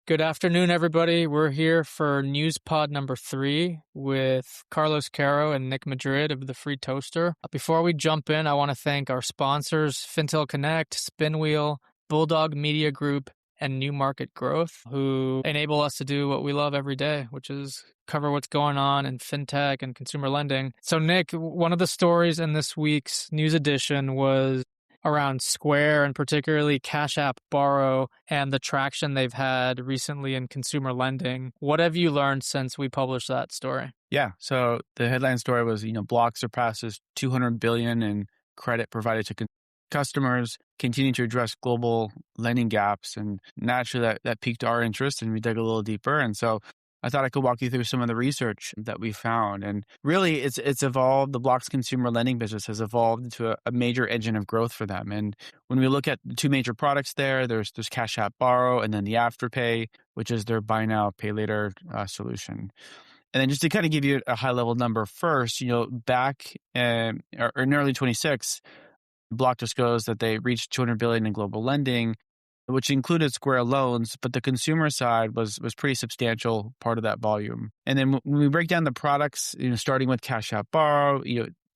Good afternoon, everybody. We're here for News Pod number 3 with Caro and Nick Madrid of the Free Toaster. Before we jump in, I want to thank our sponsors, Fintel Connect, Spinwheel, Bulldog Media Group, and New Market Growth, who enable us to do what we love every day, which is cover what's going on in fintech and consumer lending. So, Nick, one of the stories in this week's news edition was around Square and particularly Cash App Borrow and the traction they've had recently in consumer lending. What have you learned since we published that story? Yeah. So the headline story was, Block surpasses $200 billion in credit provided to customers, continuing to address global lending gaps. And naturally that piqued our interest and we dug a little deeper. And so I thought I could walk you through some of the research that we found. And really, it's evolved. The Block's consumer lending business has evolved into a major engine of growth for them. And when we look at the two major products there's Cash App Borrow and then the Afterpay, which is their buy now, pay later solution. And then just to kind of give you a high level number first, back in early 26, Block disclosed that they reached $200 billion in global lending, which included Square loans, but the consumer side was pretty substantial part of that volume. And then when we break down the products, starting with Cash App Borrow,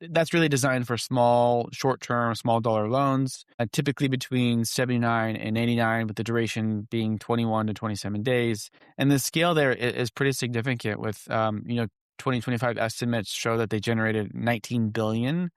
that's really designed for small, short-term, small dollar loans, typically between 79 and 89, with the duration being 21 to 27 days. And the scale there is pretty significant with, 2025 estimates show that they generated $19 billion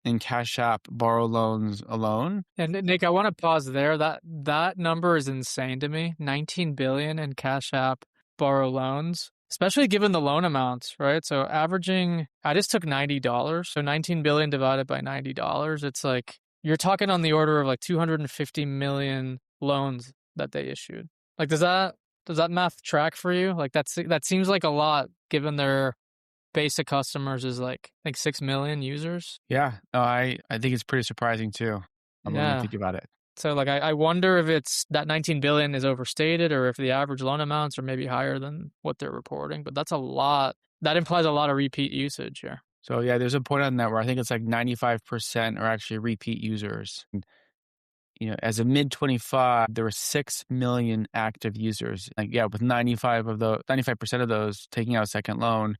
in Cash App Borrow loans alone. And Nick, I want to pause there. That number is insane to me. 19 billion in Cash App Borrow loans, especially given the loan amounts, right? So averaging, I just took $90. So 19 billion divided by $90, it's like you're talking on the order of like 250 million loans that they issued. Like, does that math track for you? Like that seems like a lot given their base of customers is like, I think 6 million users. Yeah, I think it's pretty surprising too. When you think about it. So like, I wonder if it's that 19 billion is overstated or if the average loan amounts are maybe higher than what they're reporting. But that's a lot. That implies a lot of repeat usage here. So yeah, there's a point on that where I think it's like 95% are actually repeat users. And, as of mid-25, there were 6 million active users. Like, with 95% of those taking out a second loan,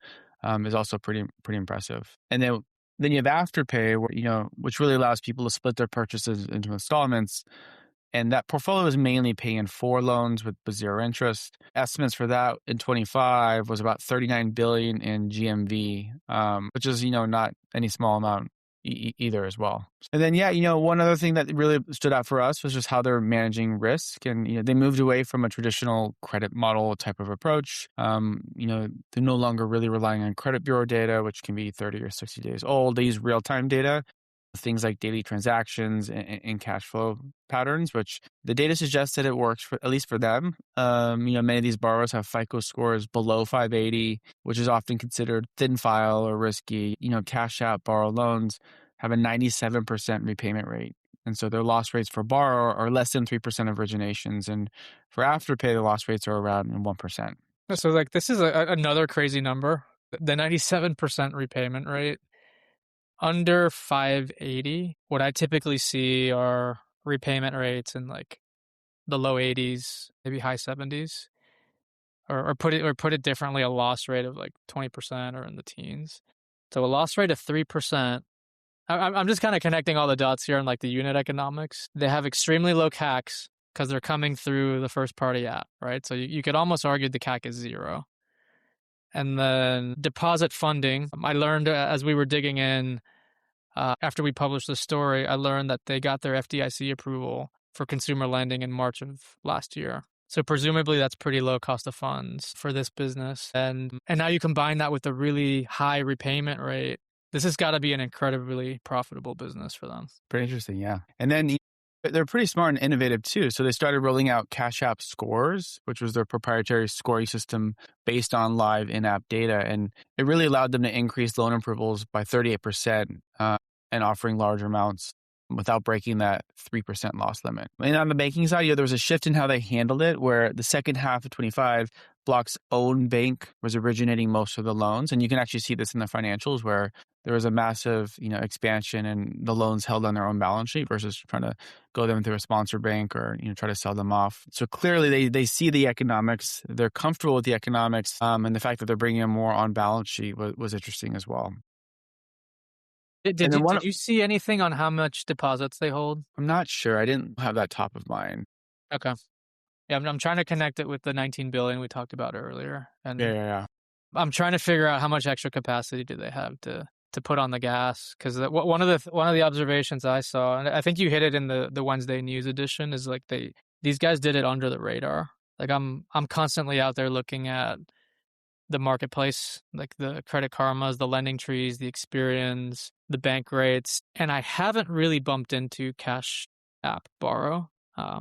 is also pretty impressive. And then you have Afterpay, which really allows people to split their purchases into installments. And that portfolio is mainly pay in 4 loans with zero interest. Estimates for that in 25 was about 39 billion in GMV, which is, not any small amount either as well. And then, one other thing that really stood out for us was just how they're managing risk. And, they moved away from a traditional credit model type of approach. They're no longer really relying on credit bureau data, which can be 30 or 60 days old. They use real-time data, things like daily transactions and cash flow patterns, which the data suggests that it works at least for them. Many of these borrowers have FICO scores below 580, which is often considered thin file or risky. Cash App Borrow loans have a 97% repayment rate. And so their loss rates for borrow are less than 3% of originations. And for Afterpay, the loss rates are around 1%. So like, this is another crazy number. The 97% repayment rate. Under 580, what I typically see are repayment rates in like the low 80s, maybe high 70s, or put it differently, a loss rate of like 20% or in the teens. So a loss rate of 3%. I'm just kind of connecting all the dots here on like the unit economics. They have extremely low CACs because they're coming through the first party app, right? So you could almost argue the CAC is 0. And then deposit funding, I learned as we were digging in, after we published the story, I learned that they got their FDIC approval for consumer lending in March of last year. So presumably that's pretty low cost of funds for this business. And now you combine that with a really high repayment rate. This has got to be an incredibly profitable business for them. Pretty interesting, yeah. And then they're pretty smart and innovative too. So they started rolling out Cash App Scores, which was their proprietary scoring system based on live in-app data. And it really allowed them to increase loan approvals by 38% and offering larger amounts without breaking that 3% loss limit. And on the banking side, there was a shift in how they handled it, where the second half of 25, Block's own bank was originating most of the loans, and you can actually see this in the financials where there was a massive, expansion in the loans held on their own balance sheet versus trying to go them through a sponsor bank or, try to sell them off. So clearly they see the economics, they're comfortable with the economics, and the fact that they're bringing in more on balance sheet was interesting as well. Did And did then you one, did you see anything on how much deposits they hold? I'm not sure. I didn't have that top of mind. Okay. Yeah, I'm trying to connect it with the 19 billion we talked about earlier, Yeah, and yeah, yeah. I'm trying to figure out how much extra capacity do they have to put on the gas, 'cause one of the observations I saw, and I think you hit it in the Wednesday news edition, is like these guys did it under the radar. Like, I'm constantly out there looking at the marketplace, like the Credit Karmas, the lending trees, the Experians, the bank rates, and I haven't really bumped into Cash App Borrow.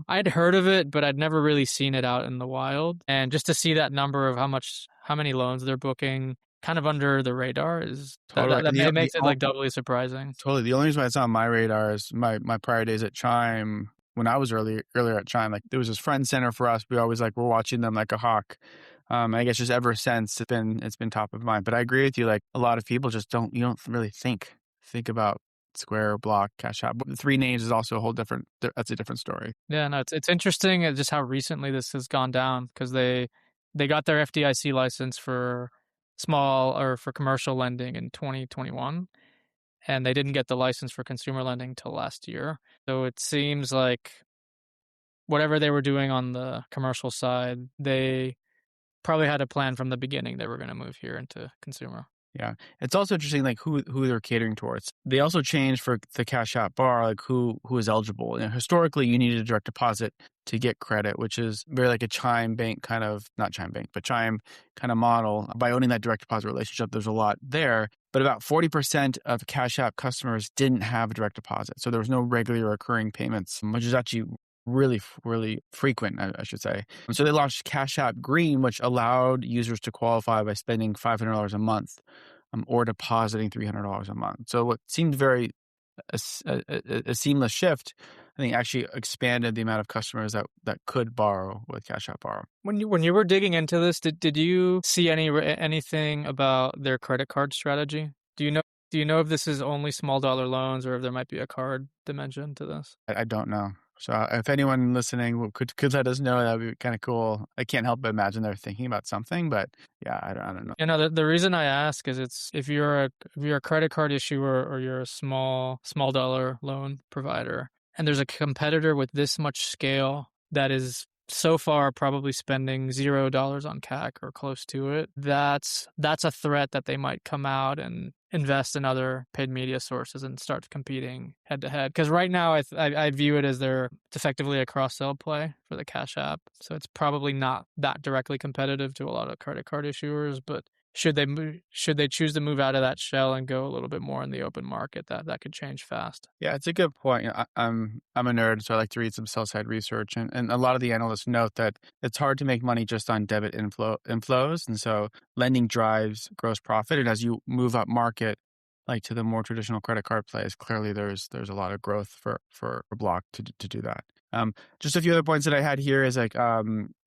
I'd heard of it, but I'd never really seen it out in the wild. And just to see that number of how many loans they're booking, kind of under the radar, is Totally. And it makes it like doubly surprising. totally. The only reason why it's on my radar is my prior days at Chime. When I was earlier at Chime, like there was this friend center for us. We always we're watching them like a hawk. I guess just ever since it's been top of mind. But I agree with you. Like a lot of people just don't really think about Square, Block, Cash App. But the three names is also a whole different. That's a different story. Yeah, no, it's interesting just how recently this has gone down, because they got their FDIC license for commercial lending in 2021, and they didn't get the license for consumer lending till last year. So it seems like whatever they were doing on the commercial side, they probably had a plan from the beginning they were going to move here into consumer. Yeah. It's also interesting, like who they're catering towards. They also changed for the Cash App Bar, like who is eligible. Historically, you needed a direct deposit to get credit, which is very like a Chime Bank kind of, not Chime Bank, but Chime kind of model. By owning that direct deposit relationship, there's a lot there. But about 40% of Cash App customers didn't have a direct deposit. So there was no regular recurring payments, which is actually really, really frequent, I should say. So they launched Cash App Green, which allowed users to qualify by spending $500 a month or depositing $300 a month. So what seemed very a seamless shift, I think actually expanded the amount of customers that could borrow with Cash App Borrow. When you were digging into this, did you see anything about their credit card strategy? Do you know if this is only small dollar loans or if there might be a card dimension to this? I don't know. So if anyone listening could let us know, that would be kind of cool. I can't help but imagine they're thinking about something, but yeah, I don't know. You know, the reason I ask is it's if you're a credit card issuer or you're a small dollar loan provider, and there's a competitor with this much scale that is so far probably spending $0 on CAC or close to it, that's a threat that they might come out and invest in other paid media sources and start competing head to head. Because right now I view it as it's effectively a cross-sell play for the Cash App. So it's probably not that directly competitive to a lot of credit card issuers, but should they choose to move out of that shell and go a little bit more in the open market, that could change fast. Yeah, it's a good point. I'm a nerd, so I like to read some sell side research, and a lot of the analysts note that it's hard to make money just on debit inflows, and so lending drives gross profit. And as you move up market, like to the more traditional credit card plays, clearly there's a lot of growth for Block to do that. Just a few other points that I had here is like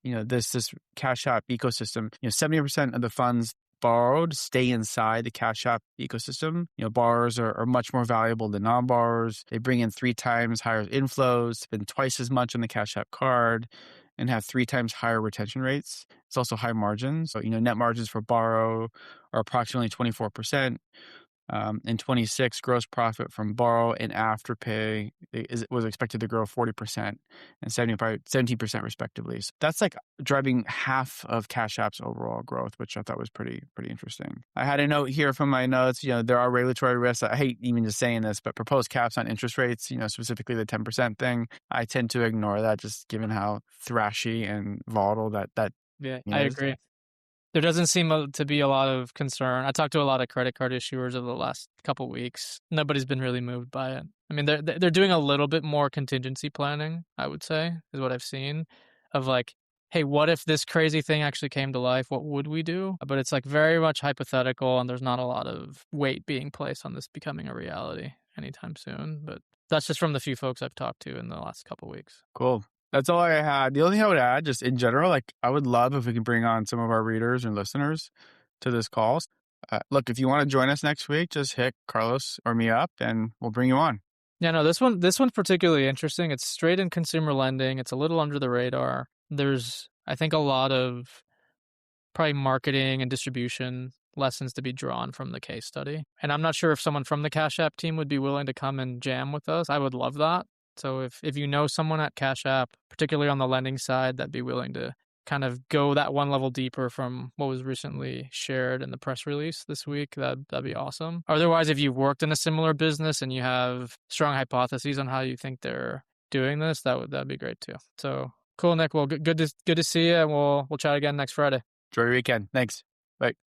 this Cash App ecosystem. 70% of the funds borrowed stay inside the Cash App ecosystem. Borrowers are much more valuable than non-borrowers. They bring in 3 times higher inflows, spend twice as much on the Cash App card, and have 3 times higher retention rates. It's also high margins. So, net margins for borrow are approximately 24%. In 26, gross profit from borrow and afterpay was expected to grow 40% and 17% respectively. So that's like driving half of Cash App's overall growth, which I thought was pretty interesting. I had a note here from my notes. There are regulatory risks. I hate even just saying this, but proposed caps on interest rates, specifically the 10% thing, I tend to ignore that just given how thrashy and volatile that Yeah, I is. agree. There doesn't seem to be a lot of concern. I talked to a lot of credit card issuers over the last couple weeks. Nobody's been really moved by it. I mean, they're doing a little bit more contingency planning, I would say, is what I've seen, of like, hey, what if this crazy thing actually came to life? What would we do? But it's like very much hypothetical, and there's not a lot of weight being placed on this becoming a reality anytime soon. But that's just from the few folks I've talked to in the last couple weeks. Cool. That's all I had. The only thing I would add, just in general, like I would love if we could bring on some of our readers and listeners to this call. Look, if you want to join us next week, just hit Carlos or me up, and we'll bring you on. Yeah, no, this one's particularly interesting. It's straight in consumer lending. It's a little under the radar. There's, I think, a lot of probably marketing and distribution lessons to be drawn from the case study. And I'm not sure if someone from the Cash App team would be willing to come and jam with us. I would love that. So if you know someone at Cash App, particularly on the lending side, that'd be willing to kind of go that one level deeper from what was recently shared in the press release this week, that'd be awesome. Otherwise, if you've worked in a similar business and you have strong hypotheses on how you think they're doing this, that'd be great too. So cool, Nick. Well, good to see you, and we'll chat again next Friday. Enjoy your weekend. Thanks. Bye.